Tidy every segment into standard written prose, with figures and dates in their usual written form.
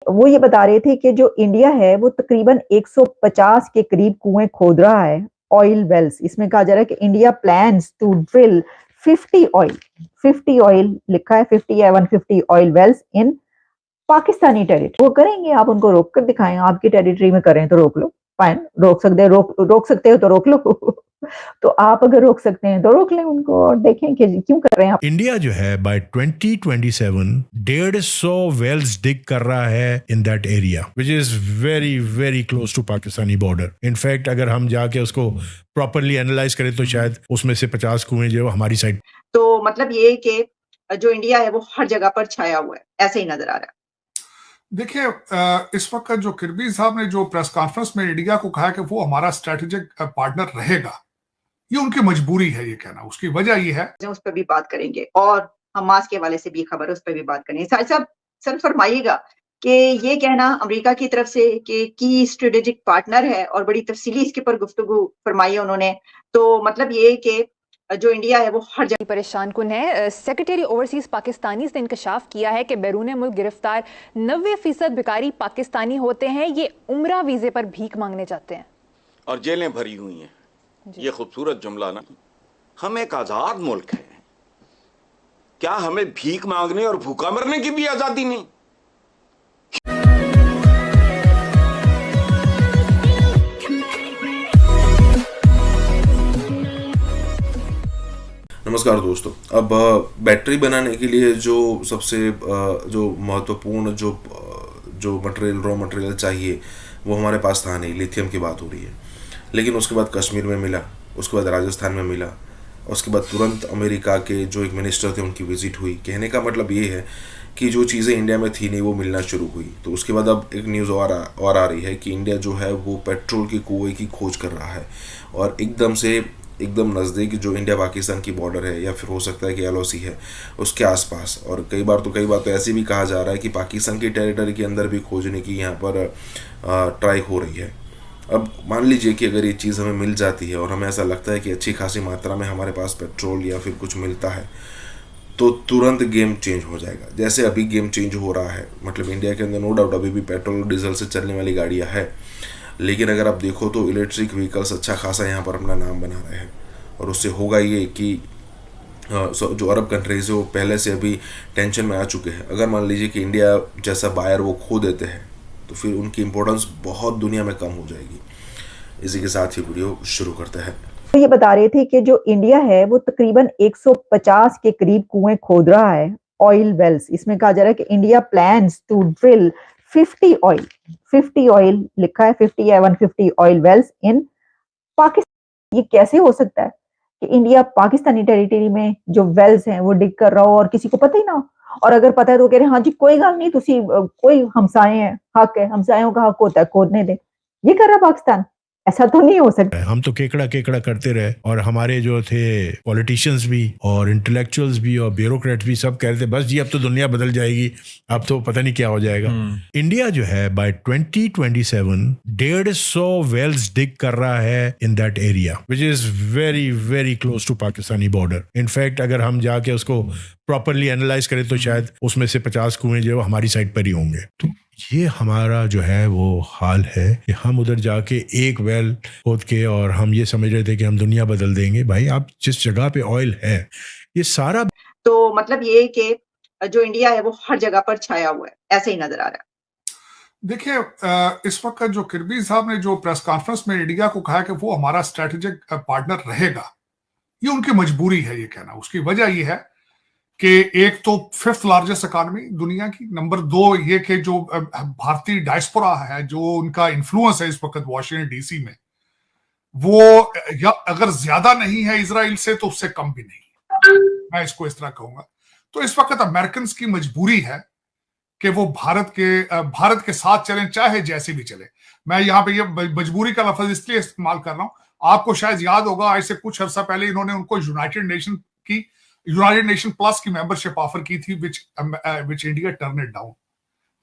वो ये बता रहे थे कि जो इंडिया है वो तकरीबन 150 के करीब कुएं खोद रहा है, ऑयल वेल्स। इसमें कहा जा रहा है कि India plans to drill 50 oil लिखा है, 50 या 150 oil wells in Pakistani territory. वो करेंगे, आप उनको रोक कर दिखाएं, आपकी टेरिटरी में करें तो रोक लो, फाइन। रोक सकते हो तो रोक लो तो आप अगर रोक सकते हैं तो रोक लें उनको और देखें कि क्यों कर रहे हैं आप। इंडिया जो है बाय 2027 150 वेल्स डिग कर रहा है in that area which is very very close to Pakistani border. In fact अगर हम जाके उसको प्रॉपरली एनालाइज करें तो शायद उसमें से 50 कुएं जो हमारी साइड। तो मतलब ये कि जो इंडिया है वो हर जगह पर छाया हुआ है, ऐसे ही नजर आ रहा है। देखिए, इस वक्त जो किरबी साहब ने जो प्रेस कॉन्फ्रेंस में इंडिया को कहा कि वो हमारा स्ट्रेटेजिक पार्टनर रहेगा, ये उनकी मजबूरी है ये कहना। उसकी वजह ये है, उस पर भी बात करेंगे और हमास के हवाले से भी खबर है, उस पर भी बात करेंगे। साहब सर फरमाइएगा कि ये कहना अमेरिका की तरफ से कि की स्ट्रेटेजिक पार्टनर है और बड़ी तफसीली इसके ऊपर गुफ्तगू फरमाई है उन्होंने, तो मतलब ये कि जो इंडिया है वो हर जगह परेशान कुन है। सेक्रेटरी ओवरसीज पाकिस्तानी ने इंकशाफ किया है कि बैरून मुल्क गिरफ्तार 90% भिखारी पाकिस्तानी होते हैं। ये उम्रा वीजे पर भीख मांगने जाते हैं और जेलें भरी हुई हैं। ये खूबसूरत जुमला ना, हम एक आजाद मुल्क है, क्या हमें भीख मांगने और भूखा मरने की भी आजादी नहीं? नमस्कार दोस्तों। अब बैटरी बनाने के लिए जो सबसे जो महत्वपूर्ण जो मटेरियल, रॉ मटेरियल चाहिए वो हमारे पास था नहीं। लिथियम की बात हो रही है, लेकिन उसके बाद कश्मीर में मिला, उसके बाद राजस्थान में मिला, उसके बाद तुरंत अमेरिका के जो एक मिनिस्टर थे उनकी विजिट हुई। कहने का मतलब ये है कि जो चीज़ें इंडिया में थी नहीं वो मिलना शुरू हुई। तो उसके बाद अब एक न्यूज़ और आ रही है कि इंडिया जो है वो पेट्रोल के कुएं की खोज कर रहा है और एकदम नज़दीक जो इंडिया पाकिस्तान की बॉर्डर है, या फिर हो सकता है कि LOC है उसके आसपास। और कई बार तो ऐसे भी कहा जा रहा है कि पाकिस्तान की टेरिटरी के अंदर भी खोजने की यहाँ पर ट्राई हो रही है। अब मान लीजिए कि अगर ये चीज़ हमें मिल जाती है और हमें ऐसा लगता है कि अच्छी खासी मात्रा में हमारे पास पेट्रोल या फिर कुछ मिलता है, तो तुरंत गेम चेंज हो जाएगा। जैसे अभी गेम चेंज हो रहा है, मतलब इंडिया के अंदर नो डाउट अभी भी पेट्रोल और डीजल से चलने वाली गाड़ियाँ हैं, लेकिन अगर आप देखो तो इलेक्ट्रिक व्हीकल्स अच्छा खासा यहाँ पर अपना नाम बना रहे हैं। और उससे होगा ये कि जो अरब कंट्रीज़ है वो पहले से अभी टेंशन में आ चुके हैं। अगर मान लीजिए कि इंडिया जैसा बायर वो खो देते हैं तो फिर उनकी इम्पोर्टेंस बहुत दुनिया में कम हो जाएगी। इसी के साथ ही वीडियो शुरू करते हैं। तो ये बता रहे थे कि जो इंडिया है वो तकरीबन 150 के करीब कुएं खोद रहा है, ऑयल वेल्स। इसमें कहा जा रहा है कि India plans to drill 50 oil लिखा है, 50 या 150 ऑयल वेल्स इन पाकिस्तान। ये कैसे हो सकता है कि इंडिया पाकिस्तानी टेरिटरी में जो वेल्स हैं वो डिग कर रहा हो और किसी को पता ही ना हो? और अगर पता है तो कह रहे हैं हाँ जी कोई गल नहीं, तुसी कोई हमसाए हैं, हक है, हमसायों का हक होता है, खोदने दे। ये कर रहा है पाकिस्तान, ऐसा तो नहीं हो सकता। हम तो केकड़ा करते रहे और हमारे जो थे पॉलिटिशियंस भी और इंटेलेक्चुअल्स भी और ब्यूरोक्रेट्स भी सब कह रहे थे बस जी अब तो दुनिया बदल जाएगी, अब तो पता नहीं क्या हो जाएगा। इंडिया जो है बाय 2027 150 वेल्स डिग कर रहा है in that area which is very very close to Pakistani border. In fact अगर हम जाके उसको प्रॉपरली एनालाइज करें तो शायद उसमें से 50 कुएं जो हमारी साइड पर ही होंगे। तो ये हमारा जो है वो हाल है कि हम उधर जाके एक वेल खोद के और हम ये समझ रहे थे कि हम दुनिया बदल देंगे। भाई आप जिस जगह पे ऑयल है ये सारा, तो मतलब ये कि जो इंडिया है वो हर जगह पर छाया हुआ है, ऐसे ही नजर आ रहा है। देखिए, इस वक्त जो किरबी साहब ने जो प्रेस कॉन्फ्रेंस में इंडिया को कहा कि वो हमारा स्ट्रेटेजिक पार्टनर रहेगा, ये उनकी मजबूरी है ये कहना। उसकी वजह ये है कि एक तो 5th लार्जेस्ट इकॉनमी दुनिया की, नंबर 2 ये कि जो भारतीय डायस्पोरा है, जो उनका इन्फ्लुएंस है इस वक्त वॉशिंगटन DC में, वो या अगर ज्यादा नहीं है इजराइल से तो उससे कम भी नहीं, मैं इसको इस तरह कहूंगा। तो इस वक्त अमेरिकन की मजबूरी है कि वो भारत के साथ चलें, चाहे जैसे भी चले। मैं यहाँ पे ये मजबूरी का लफ्ज इसलिए इस्तेमाल कर रहा हूं, आपको शायद याद होगा आज से कुछ अर्सा पहले इन्होंने उनको यूनाइटेड नेशन प्लस की मेंबरशिप ऑफर की थी, which India turn it down.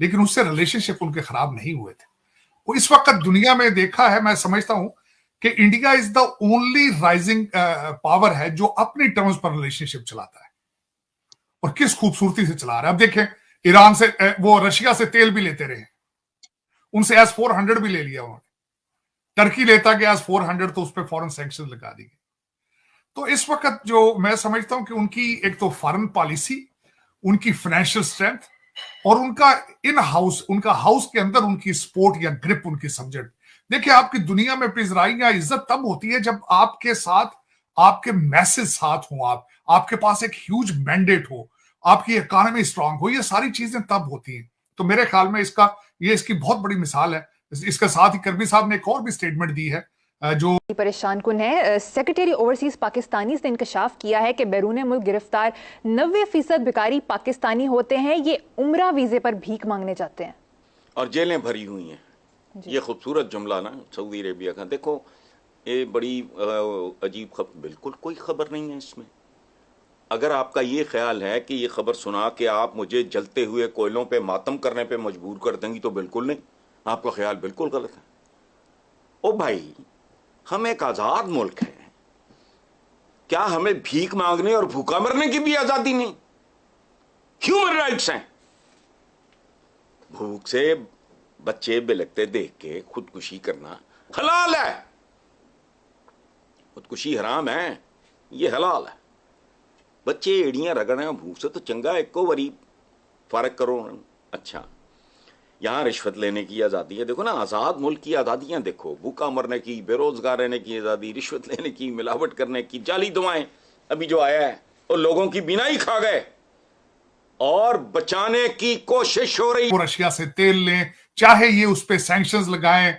लेकिन उससे रिलेशनशिप उनके खराब नहीं हुए थे। वो इस वक्त दुनिया में देखा है, मैं समझता हूं कि India is the only rising power है जो अपनी टर्म्स पर रिलेशनशिप चलाता है और किस खूबसूरती से चला रहा है। अब देखें, ईरान से वो रशिया से तेल भी लेते रहे, उनसे S-400 भी ले लिया उन्होंने। टर्की लेता कि S-400 तो उस पर फॉरेन सैंक्शन लगा दी गई। तो इस वक्त जो मैं समझता हूं कि उनकी एक तो फॉरेन पॉलिसी, उनकी फाइनेंशियल स्ट्रेंथ और उनका उनका हाउस के अंदर उनकी सपोर्ट या ग्रिप, उनकी सब्जेक्ट। देखिए, आपकी दुनिया में पिजराई या इज्जत तब होती है जब आपके साथ आपके मैसेज साथ हो, आपके पास एक ह्यूज मैंडेट हो, आपकी इकोनॉमी स्ट्रांग हो, ये सारी चीजें तब होती हैं। तो मेरे ख्याल में इसकी बहुत बड़ी मिसाल है। इसके साथ ही करबी साहब ने एक और भी स्टेटमेंट दी है जो परेशान कुन है। सेक्रेटरी ओवरसीज पाकिस्तानी ने इंकशाफ किया है कि बैरून मुल्क गिरफ्तार 90% भिखारी पाकिस्तानी होते हैं, ये उम्रा वीजे पर भीख मांगने जाते हैं और जेलें भरी हुई हैं। ये खूबसूरत जुमला ना सऊदी अरेबिया का। देखो, ये बड़ी अजीब खबर, बिल्कुल कोई खबर नहीं है इसमें। अगर आपका ये ख्याल है कि ये खबर सुना के आप मुझे जलते हुए कोयलों पे मातम करने पे मजबूर कर देंगी, तो बिल्कुल नहीं, आपका ख्याल बिल्कुल गलत है। ओ भाई, हम एक आजाद मुल्क हैं, क्या हमें भीख मांगने और भूखा मरने की भी आजादी नहीं? ह्यूमन राइट्स हैं। भूख से बच्चे बिलखते देख के खुदकुशी करना हलाल है। खुदकुशी हराम है, ये हलाल है। बच्चे एड़ियां रगड़े भूख से तो चंगा एको वरी फर्क करो। अच्छा, यहाँ रिश्वत लेने की आज़ादी है। देखो ना, आज़ाद मुल्क की आज़ादियाँ देखो, भूखा मरने की, बेरोजगार रहने की आज़ादी, रिश्वत लेने की, मिलावट करने की, जाली दुआएं अभी जो आया है, और लोगों की बिना ही खा गए और बचाने की कोशिश हो रही। वो रशिया से तेल लें, चाहे ये उस पर सैंक्शंस लगाएं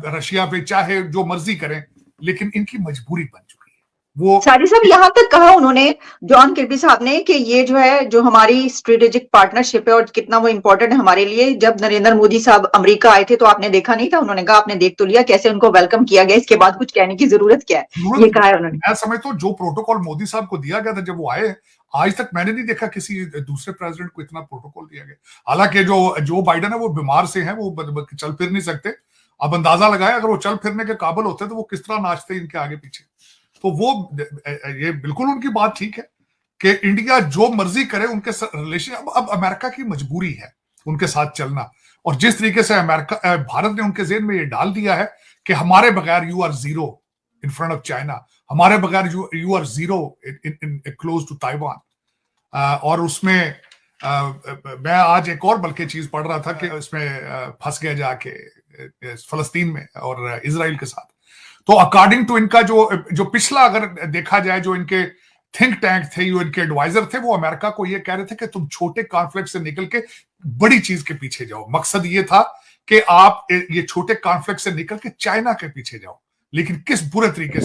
रशिया पे, चाहे जो मर्जी करें, लेकिन इनकी मजबूरी बन चुकी है। वो सारी साहब यहाँ तक कहा उन्होंने, जॉन किर्बी साहब ने, कि ये जो है जो हमारी स्ट्रेटेजिक पार्टनरशिप है और कितना वो इम्पोर्टेंट है हमारे लिए। जब नरेंद्र मोदी साहब अमेरिका आए थे तो आपने देखा नहीं था, उन्होंने कहा आपने देख तो लिया कैसे उनको वेलकम किया गया, इसके बाद कुछ कहने की जरूरत क्या है, ये कहा है उन्होंने। मैं समझता हूं जो प्रोटोकॉल मोदी साहब को दिया गया था जब वो आए, आज तक मैंने नहीं देखा किसी दूसरे प्रेसिडेंट को इतना प्रोटोकॉल दिया गया। हालांकि जो बाइडेन है वो बीमार से हैं, वो चल फिर नहीं सकते। अब अंदाजा लगाया अगर वो चल फिरने के काबिल होते तो वो किस तरह नाचते इनके आगे पीछे। तो वो ये बिल्कुल उनकी बात ठीक है कि इंडिया जो मर्जी करे उनके रिलेशन। अब अमेरिका की मजबूरी है उनके साथ चलना, और जिस तरीके से भारत ने उनके जेहन में ये डाल दिया है कि हमारे बगैर you are zero in front of China, हमारे बगैर you are zero in close to Taiwan. और उसमें मैं आज एक और बल्कि चीज पढ़ रहा था कि इसमें फंस गया जाके फलस्तीन में और इजराइल के साथ। तो अकॉर्डिंग टू इनका जो पिछला अगर देखा जाए, जो इनके थिंक टैंक थे, जो इनके एडवाइजर थे, वो अमेरिका को ये कह रहे थे कि तुम छोटे कॉन्फ्लिक्ट से निकल के बड़ी चीज के पीछे जाओ। मकसद ये था कि आप ये छोटे कॉन्फ्लिक्ट से निकल के चाइना के पीछे जाओ, लेकिन किस बुरे तरीके से